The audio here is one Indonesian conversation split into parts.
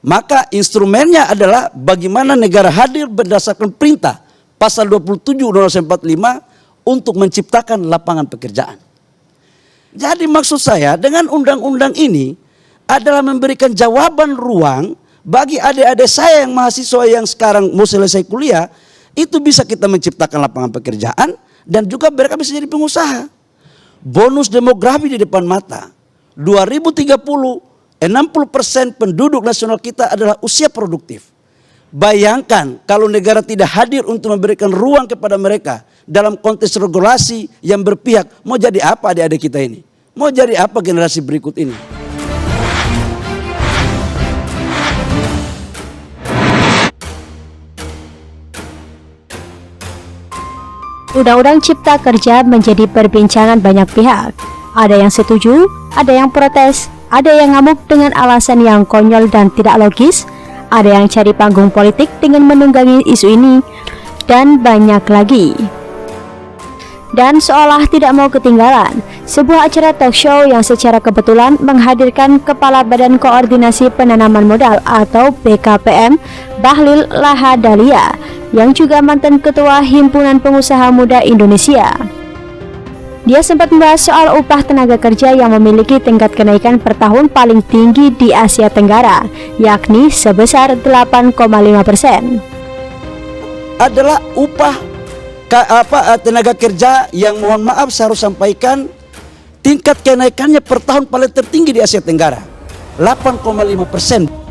Maka instrumennya adalah bagaimana negara hadir berdasarkan perintah pasal 27 Undang-Undang 45 untuk menciptakan lapangan pekerjaan. Jadi maksud saya dengan undang-undang ini adalah memberikan jawaban ruang bagi adik-adik saya yang mahasiswa yang sekarang mau selesai kuliah, itu bisa kita menciptakan lapangan pekerjaan dan juga mereka bisa jadi pengusaha. Bonus demografi di depan mata. 2030, 60% penduduk nasional kita adalah usia produktif. Bayangkan kalau negara tidak hadir untuk memberikan ruang kepada mereka dalam konteks regulasi yang berpihak, mau jadi apa adik-adik kita ini? Mau jadi apa generasi berikut ini? Undang-Undang Cipta Kerja menjadi perbincangan banyak pihak. Ada yang setuju, ada yang protes, ada yang ngamuk dengan alasan yang konyol dan tidak logis, ada yang cari panggung politik dengan menunggangi isu ini, dan banyak lagi. Dan seolah tidak mau ketinggalan, sebuah acara talk show yang secara kebetulan menghadirkan Kepala Badan Koordinasi Penanaman Modal atau BKPM, Bahlil Lahadalia, yang juga mantan Ketua Himpunan Pengusaha Muda Indonesia. Dia sempat membahas soal upah tenaga kerja yang memiliki tingkat kenaikan per tahun paling tinggi di Asia Tenggara, yakni sebesar 8,5%. Adalah upah tenaga kerja yang mohon maaf saya harus sampaikan tingkat kenaikannya per tahun paling tertinggi di Asia Tenggara, 8,5%.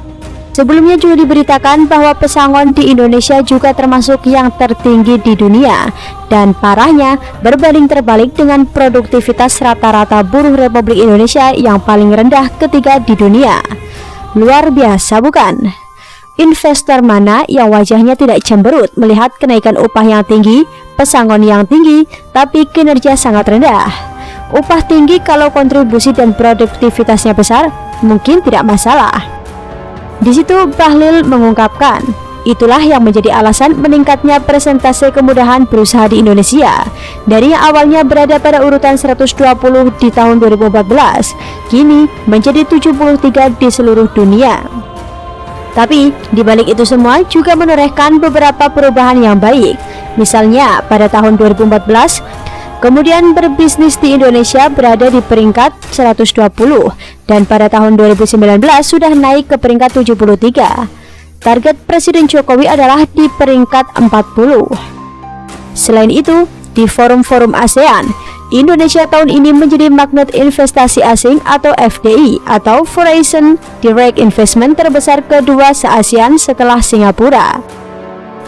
Sebelumnya juga diberitakan bahwa pesangon di Indonesia juga termasuk yang tertinggi di dunia, dan parahnya berbanding terbalik dengan produktivitas rata-rata buruh Republik Indonesia yang paling rendah ketiga di dunia. Luar biasa bukan? Investor mana yang wajahnya tidak cemberut melihat kenaikan upah yang tinggi, pesangon yang tinggi, tapi kinerja sangat rendah? Upah tinggi kalau kontribusi dan produktivitasnya besar, mungkin tidak masalah. Di situ Bahlil mengungkapkan, itulah yang menjadi alasan meningkatnya persentase kemudahan berusaha di Indonesia. Dari yang awalnya berada pada urutan 120 di tahun 2014, kini menjadi 73 di seluruh dunia. Tapi di balik itu semua juga menorehkan beberapa perubahan yang baik. Misalnya pada tahun 2014, kemudian berbisnis di Indonesia berada di peringkat 120 dan pada tahun 2019 sudah naik ke peringkat 73. Target Presiden Jokowi adalah di peringkat 40. Selain itu, di forum-forum ASEAN, Indonesia tahun ini menjadi magnet investasi asing atau FDI atau Foreign Direct Investment terbesar kedua se-ASEAN setelah Singapura.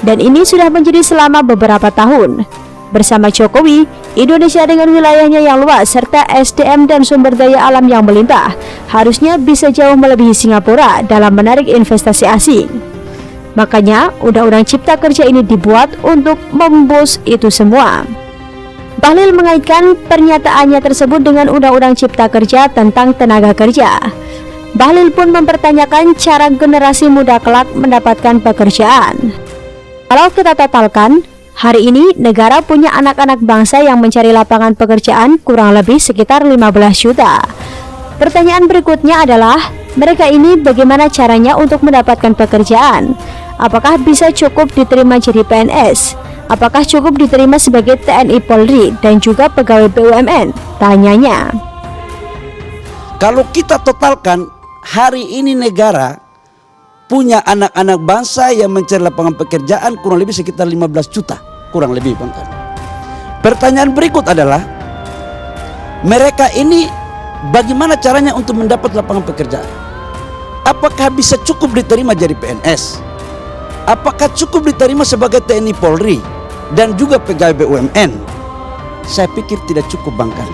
Dan ini sudah menjadi selama beberapa tahun. Bersama Jokowi, Indonesia dengan wilayahnya yang luas serta SDM dan sumber daya alam yang melimpah harusnya bisa jauh melebihi Singapura dalam menarik investasi asing. Makanya, Undang-Undang Cipta Kerja ini dibuat untuk memboost itu semua. Bahlil mengaitkan pernyataannya tersebut dengan Undang-Undang Cipta Kerja tentang tenaga kerja. Bahlil pun mempertanyakan cara generasi muda kelak mendapatkan pekerjaan. Kalau kita totalkan, hari ini negara punya anak-anak bangsa yang mencari lapangan pekerjaan kurang lebih sekitar 15 juta. Pertanyaan berikutnya adalah, mereka ini bagaimana caranya untuk mendapatkan pekerjaan? Apakah bisa cukup diterima jadi PNS? Apakah cukup diterima sebagai TNI Polri dan juga pegawai BUMN? Tanyanya. Kalau kita totalkan, hari ini negara punya anak-anak bangsa yang mencari lapangan pekerjaan kurang lebih sekitar 15 juta. Kurang lebih Bang Kan. Pertanyaan berikut adalah, mereka ini bagaimana caranya untuk mendapat lapangan pekerjaan? Apakah bisa cukup diterima jadi PNS? Apakah cukup diterima sebagai TNI Polri dan juga pegawai BUMN? Saya pikir tidak cukup Bang Kan.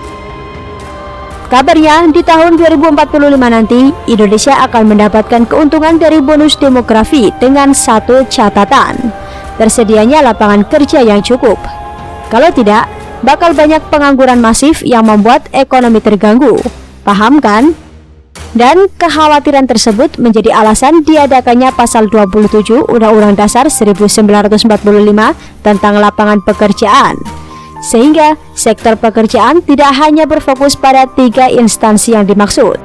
Kabarnya di tahun 2045 nanti Indonesia akan mendapatkan keuntungan dari bonus demografi dengan satu catatan: tersedianya lapangan kerja yang cukup. Kalau tidak, bakal banyak pengangguran masif yang membuat ekonomi terganggu. Paham kan? Dan kekhawatiran tersebut menjadi alasan diadakannya pasal 27 Undang-Undang Dasar 1945 tentang lapangan pekerjaan. Sehingga sektor pekerjaan tidak hanya berfokus pada 3 instansi yang dimaksud.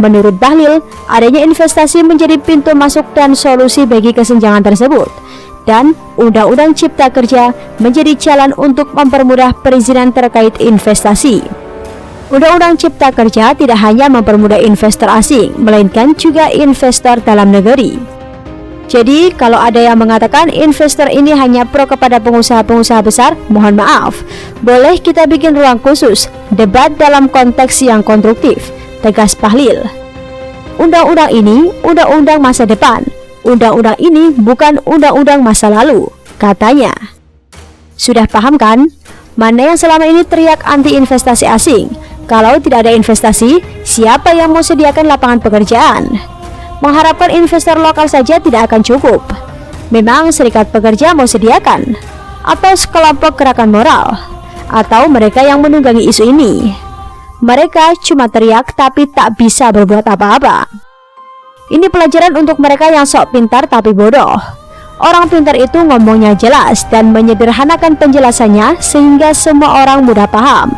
Menurut Bahlil, adanya investasi menjadi pintu masuk dan solusi bagi kesenjangan tersebut. Dan Undang-Undang Cipta Kerja menjadi jalan untuk mempermudah perizinan terkait investasi. Undang-Undang Cipta Kerja tidak hanya mempermudah investor asing, melainkan juga investor dalam negeri. Jadi, kalau ada yang mengatakan investor ini hanya pro kepada pengusaha-pengusaha besar, mohon maaf. Boleh kita bikin ruang khusus, debat dalam konteks yang konstruktif, tegas Bahlil. Undang-undang ini undang-undang masa depan. Undang-undang ini bukan undang-undang masa lalu, katanya. Sudah paham kan? Mana yang selama ini teriak anti investasi asing? Kalau tidak ada investasi, siapa yang mau sediakan lapangan pekerjaan? Mengharapkan investor lokal saja tidak akan cukup. Memang serikat pekerja mau sediakan? Atau sekelompok gerakan moral? Atau mereka yang menunggangi isu ini? Mereka cuma teriak tapi tak bisa berbuat apa-apa. Ini pelajaran untuk mereka yang sok pintar tapi bodoh. Orang pintar itu ngomongnya jelas dan menyederhanakan penjelasannya sehingga semua orang mudah paham.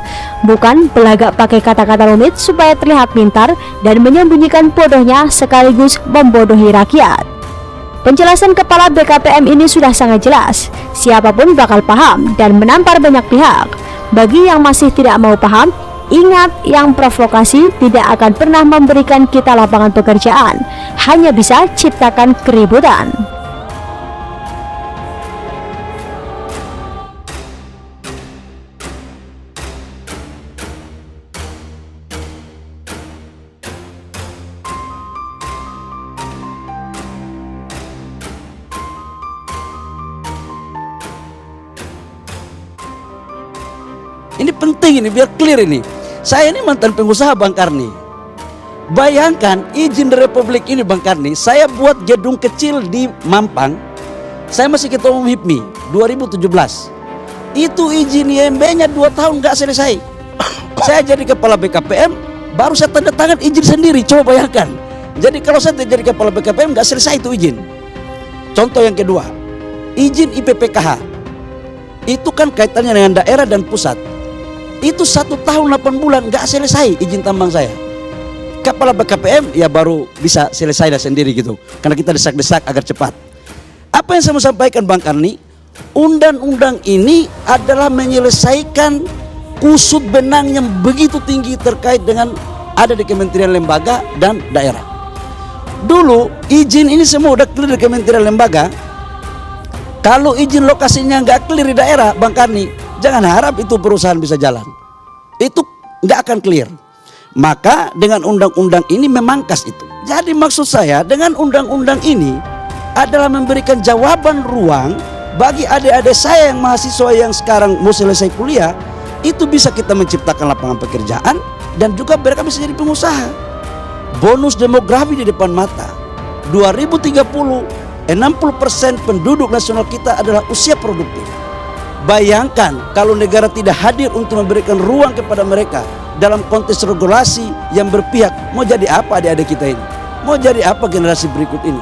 Bukan belagak pakai kata-kata rumit supaya terlihat pintar dan menyembunyikan bodohnya sekaligus membodohi rakyat. Penjelasan Kepala BKPM ini sudah sangat jelas. Siapapun bakal paham dan menampar banyak pihak. Bagi yang masih tidak mau paham, ingat, yang provokasi tidak akan pernah memberikan kita lapangan pekerjaan, hanya bisa ciptakan keributan. Ini penting ini, biar clear ini. Saya ini mantan pengusaha Bang Karni. Bayangkan izin di Republik ini Bang Karni, saya buat gedung kecil di Mampang. Saya masih ketua umum HIPMI 2017. Itu izin IMB-nya 2 tahun nggak selesai. Saya jadi kepala BKPM, baru saya tanda tangan izin sendiri. Coba bayangkan. Jadi kalau saya jadi kepala BKPM nggak selesai itu izin. Contoh yang kedua, izin IPPKH. Itu kan kaitannya dengan daerah dan pusat. Itu 1 tahun 8 bulan nggak selesai izin tambang saya. Kepala BKPM ya baru bisa selesai dah sendiri gitu, karena kita desak-desak agar cepat. Apa yang saya mau sampaikan Bang Karni, undang-undang ini adalah menyelesaikan kusut benang yang begitu tinggi terkait dengan ada di kementerian lembaga dan daerah. Dulu izin ini semua udah clear di kementerian lembaga. Kalau izin lokasinya nggak clear di daerah Bang Karni, jangan harap itu perusahaan bisa jalan. Itu nggak akan clear. Maka dengan undang-undang ini memangkas itu. Jadi maksud saya dengan undang-undang ini adalah memberikan jawaban ruang bagi adik-adik saya yang mahasiswa yang sekarang mau selesai kuliah. Itu bisa kita menciptakan lapangan pekerjaan dan juga mereka bisa jadi pengusaha. Bonus demografi di depan mata. 2030 60% penduduk nasional kita adalah usia produktif. Bayangkan kalau negara tidak hadir untuk memberikan ruang kepada mereka dalam konteks regulasi yang berpihak, mau jadi apa adik-adik kita ini? Mau jadi apa generasi berikut ini?